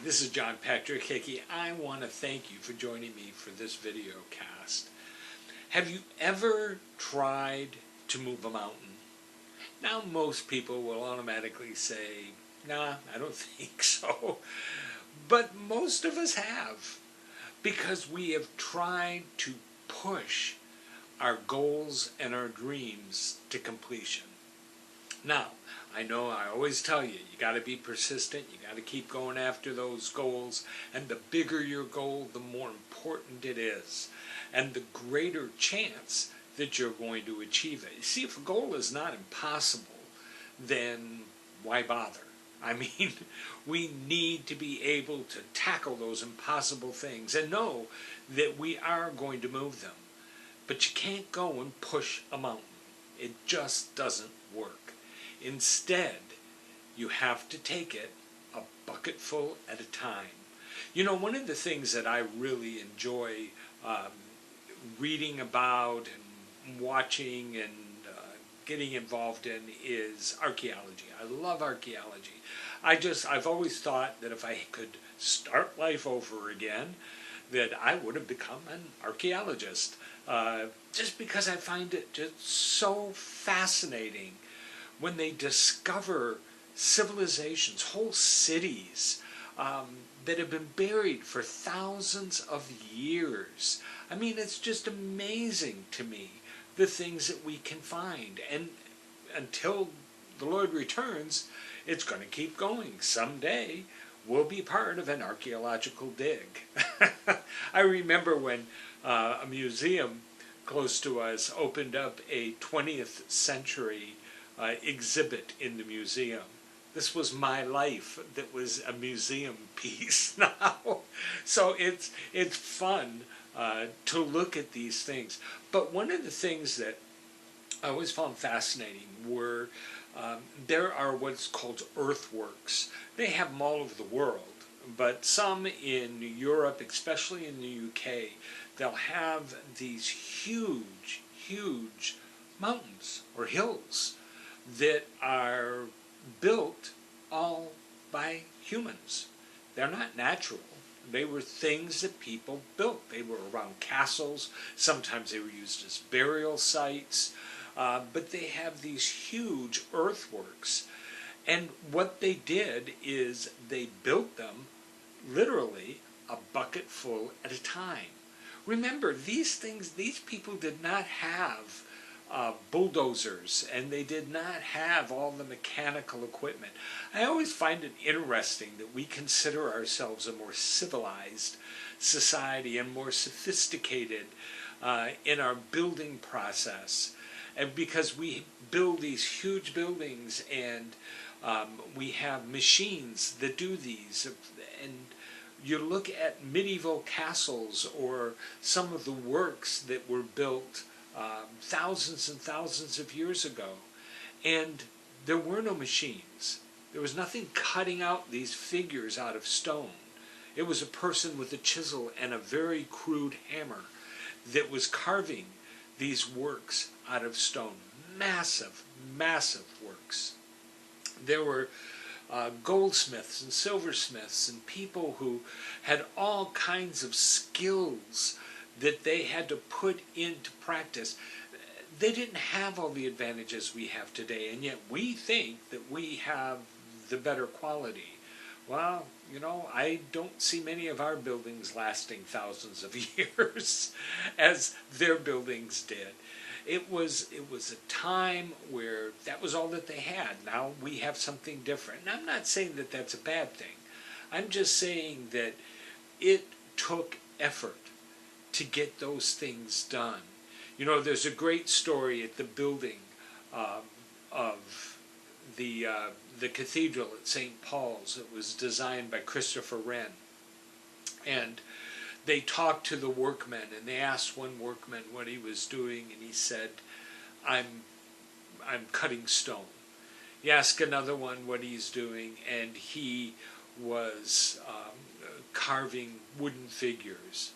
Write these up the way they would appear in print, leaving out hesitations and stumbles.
this is John Patrick Hickey. I want to thank you for joining me for this video cast. Have you ever tried to move a mountain? Now most people will automatically say, nah, I don't think so. But most of us have, because we have tried to push our goals and our dreams to completion. Now, I know I always tell you, you got to be persistent, you got to keep going after those goals, and the bigger your goal, the more important it is, and the greater chance that you're going to achieve it. You see, if a goal is not impossible, then why bother? I mean, we need to be able to tackle those impossible things and know that we are going to move them. But you can't go and push a mountain. It just doesn't work. Instead, you have to take it a bucketful at a time. You know, one of the things that I really enjoy reading about and watching and getting involved in is archaeology. I love archaeology. I've always thought that if I could start life over again, that I would have become an archaeologist. Just because I find it just so fascinating when they discover civilizations, whole cities that have been buried for thousands of years. I mean, it's just amazing to me, the things that we can find. And until the Lord returns, it's going to keep going. Someday, we'll be part of an archaeological dig. I remember when a museum close to us opened up a 20th century exhibit in the museum. This was my life that was a museum piece now. So it's fun to look at these things. But one of the things that I always found fascinating were there are what's called earthworks. They have them all over the world, but some in Europe, especially in the UK, they'll have these huge, huge mountains or hills that are built all by humans. They're not natural. They were things that people built. They were around castles. Sometimes they were used as burial sites. But they have these huge earthworks. And what they did is they built them literally a bucket full at a time. Remember, these people did not have bulldozers, and they did not have all the mechanical equipment. I always find it interesting that we consider ourselves a more civilized society and more sophisticated in our building process. And because we build these huge buildings and we have machines that do these. And you look at medieval castles or some of the works that were built thousands and thousands of years ago, and there were no machines. There was nothing cutting out these figures out of stone. It was a person with a chisel and a very crude hammer that was carving these works out of stone. Massive, massive works. There were goldsmiths and silversmiths and people who had all kinds of skills that they had to put into practice. They didn't have all the advantages we have today, and yet we think that we have the better quality. Well, you know, I don't see many of our buildings lasting thousands of years as their buildings did. It was a time where that was all that they had. Now we have something different. And I'm not saying that that's a bad thing. I'm just saying that it took effort to get those things done. You know, there's a great story at the building of the cathedral at St. Paul's. It was designed by Christopher Wren. And they talked to the workmen, and they asked one workman what he was doing, and he said, I'm cutting stone. You ask another one what he's doing, and he was carving wooden figures.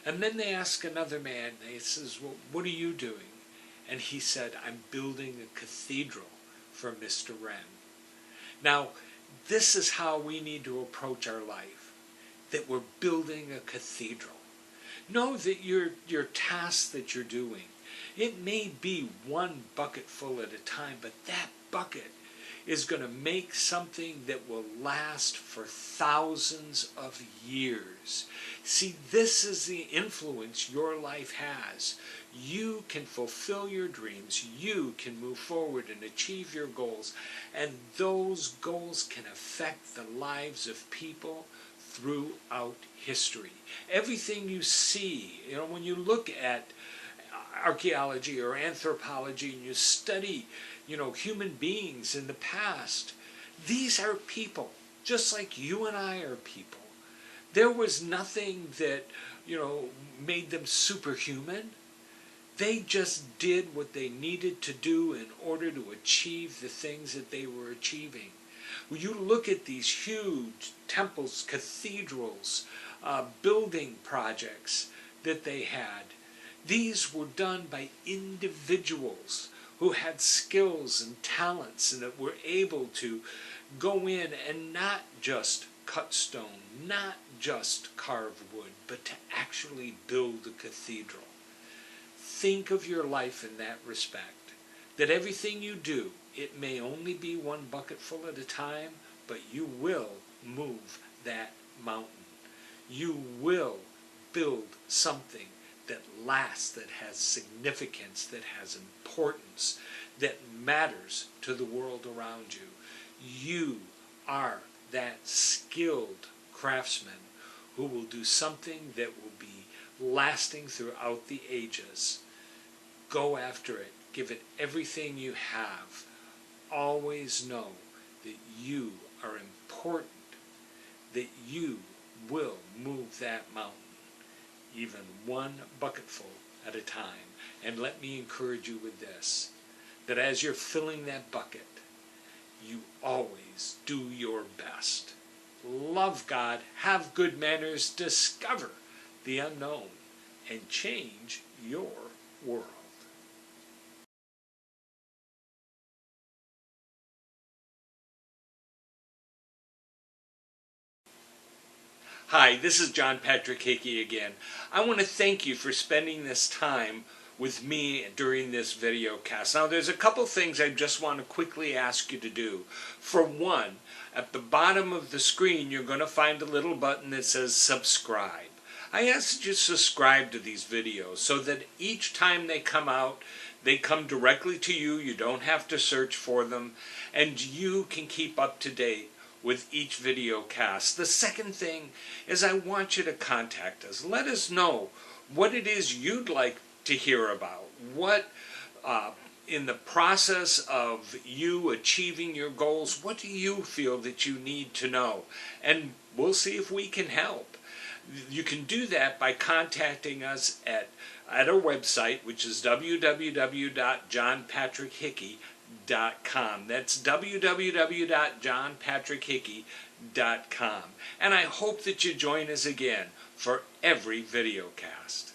And then they ask another man, and he says, well, what are you doing? And he said, I'm building a cathedral for Mr. Wren. Now, this is how we need to approach our life. that we're building a cathedral. Know that your task that you're doing, it may be one bucketful at a time, but that bucket is going to make something that will last for thousands of years. See, this is the influence your life has. You can fulfill your dreams. You can move forward and achieve your goals. And those goals can affect the lives of people throughout history. Everything you see, when you look at archaeology or anthropology and you study, human beings in the past, these are people, just like you and I are people. There was nothing that, made them superhuman. They just did what they needed to do in order to achieve the things that they were achieving. When you look at these huge temples, cathedrals, building projects that they had, these were done by individuals who had skills and talents and that were able to go in and not just cut stone, not just carve wood, but to actually build a cathedral. Think of your life in that respect, that everything you do, it may only be one bucketful at a time, but you will move that mountain. You will build something that lasts, that has significance, that has importance, that matters to the world around you. You are that skilled craftsman who will do something that will be lasting throughout the ages. Go after it. Give it everything you have. Always know that you are important, that you will move that mountain, even one bucketful at a time. And let me encourage you with this, that as you're filling that bucket, you always do your best. Love God, have good manners, discover the unknown, and change your world. Hi, this is John Patrick Hickey again. I want to thank you for spending this time with me during this video cast. Now, there's a couple things I just want to quickly ask you to do. For one, at the bottom of the screen, you're going to find a little button that says subscribe. I ask that you subscribe to these videos so that each time they come out, they come directly to you. You don't have to search for them, and you can keep up to date with each video cast. The second thing is I want you to contact us. Let us know what it is you'd like to hear about. What, in the process of you achieving your goals, what do you feel that you need to know? And we'll see if we can help. You can do that by contacting us at our website, which is www.johnpatrickhickey.com. That's www.johnpatrickhickey.com. And I hope that you join us again for every video cast.